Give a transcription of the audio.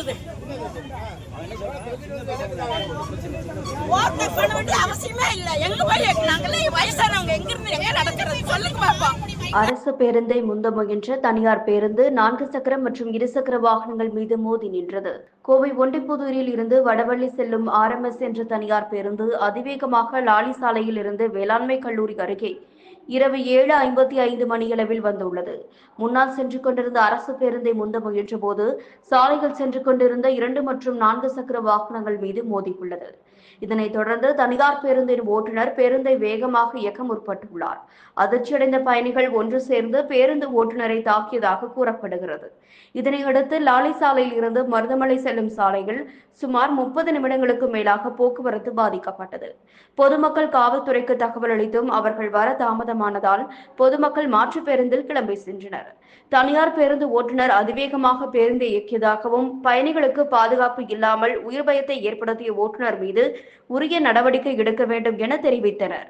நடக்குது. ஓவர்டேக் பண்ண வேண்டிய அவசியமே இல்ல. எங்க போய் நாங்களே வயசானவங்க எங்க இருந்து எங்க நடக்கிறது சொல்லுங்க பாப்போம். அரசு பேருந்தை முந்த முயன்ற தனியார் பேருந்து 4 சக்கர மற்றும் இருசக்கர வாகனங்கள் மீது மோதி நின்றது. கோவை ஒண்டிப்புதூரில் இருந்து வடவள்ளி செல்லும் RMS என்ற தனியார் பேருந்து அதிவேகமாக லாலி சாலையில் இருந்து வேளாண்மை கல்லூரி அருகே இரவு 7:55 மணியளவில் வந்துள்ளது. முன்னால் சென்று கொண்டிருந்த அரசு பேருந்தை முந்த முயன்ற போது சாலையில் சென்று கொண்டிருந்த 2 மற்றும் 4 சக்கர வாகனங்கள் மீது மோதியுள்ளது. இதனைத் தொடர்ந்து தனியார் பேருந்தின் ஓட்டுநர் பேருந்தை வேகமாக இயக்க முற்பட்டுள்ளார். அதிர்ச்சியடைந்த பயணிகள் ஒன்று சேர்ந்து பேருந்து ஓட்டுநரை தாக்கியதாக கூறப்படுகிறது. இதனையடுத்து லாலி சாலையில் இருந்து மருதமலை செல்லும் சாலையில் சுமார் 30 நிமிடங்களுக்கு மேலாக போக்குவரத்து பாதிக்கப்பட்டது. பொதுமக்கள் காவல்துறைக்கு தகவல் அளித்தும் அவர்கள் வர தாமதமானதால் பொதுமக்கள் மாற்று பேருந்தில் கிளம்பி சென்றனர். தனியார் பேருந்து ஓட்டுநர் அதிவேகமாக பேருந்தை இயக்கியதாகவும் பயணிகளுக்கு பாதுகாப்பு இல்லாமல் உயிர் பயத்தை ஏற்படுத்திய ஓட்டுநர் மீது உரிய நடவடிக்கை எடுக்க வேண்டும் என தெரிவித்தனர்.